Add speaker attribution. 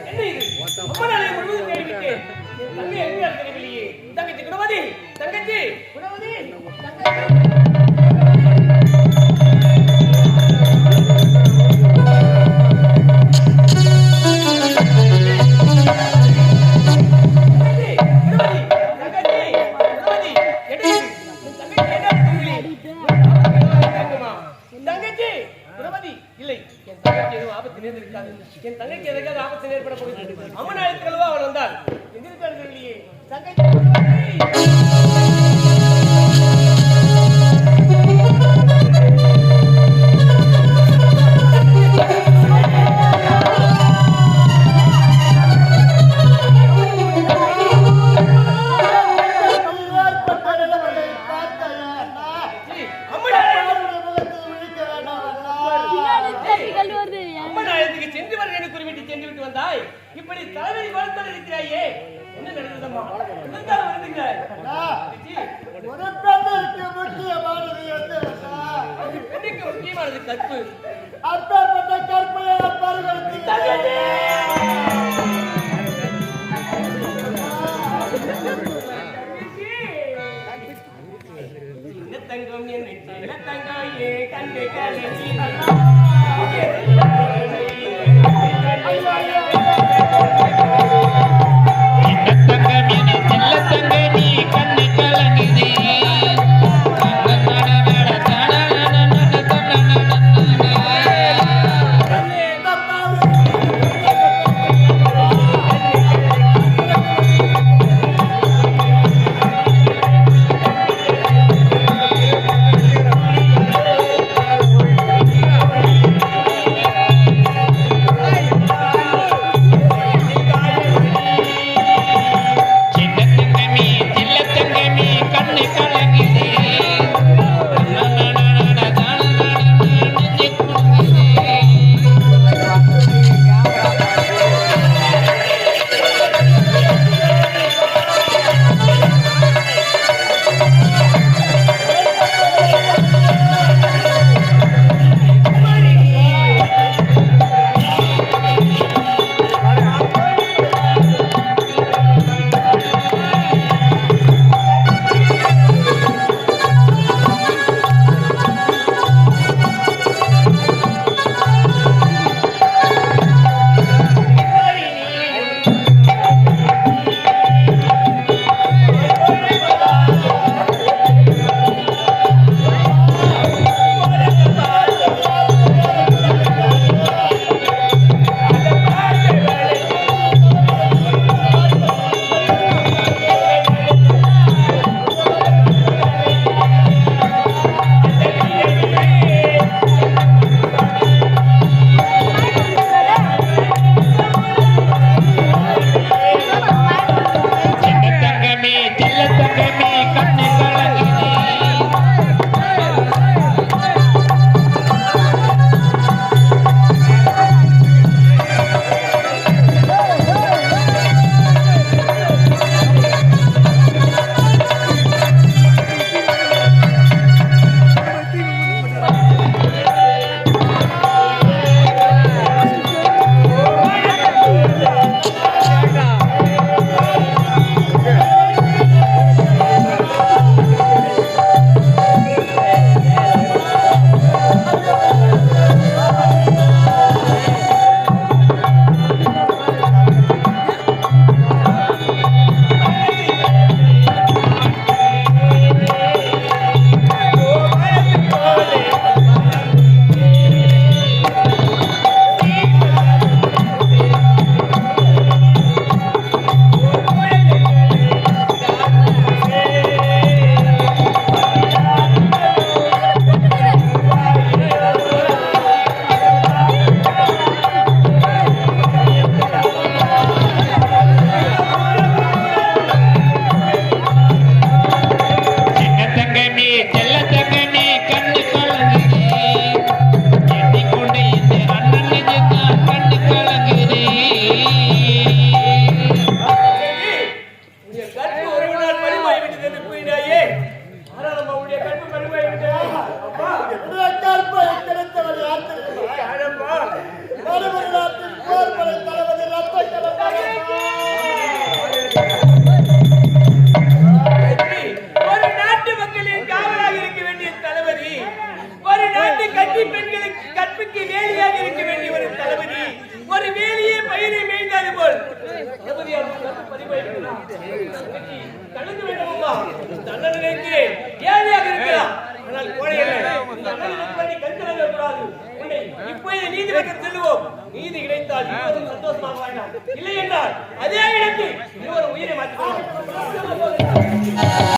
Speaker 1: என்ன இது? அம்மா நாளை முழுவதும் தேடிவிட்டேன். என் தங்கை எங்கே தெரியவில்லையே. தங்கச்சி குணவதி, தங்கச்சி குணவதி, தங்கச்சி. என் தங்கைக்கு எதற்காக ஆபத்து ஏற்பட போகிறது. அம்மன் அழைத்துக்கொள்ளவா அவள் வந்தாள். எங்கிருக்கார்களே தங்கச்சி இப்படி தலைவலி வளர்த்தல் இருக்கிறாயே, என்ன நடந்ததம்மா? இருந்தால் வருதுங்க. ஒரு பெண்ணுக்கு முக்கியமானது என்ன? பெண்ணுக்கு முக்கியமானது கற்பு. அப்பேற்பட்ட கற்பை என்ன தங்கம் என்ன தங்கம் ஏ கண்ணு கலங்கி நாட்டுக்கு வேலியாக இருக்க வேண்டிய ஒரு தளபதி ஒரு வேலியே பயிரை மேய்ந்தாது போல் கலந்து வேண்டுமா தன்னை நினைக்கிறேன் ஏழையாக இருக்கலாம் ஆனால் இப்போது நீதிமன்றம் செல்லுவோம் நீதி கிடைத்தால் சந்தோஷமாக வேண்டாம் இல்லை என்றால் அதே இடத்தில் இருவர் உயிரை மாற்ற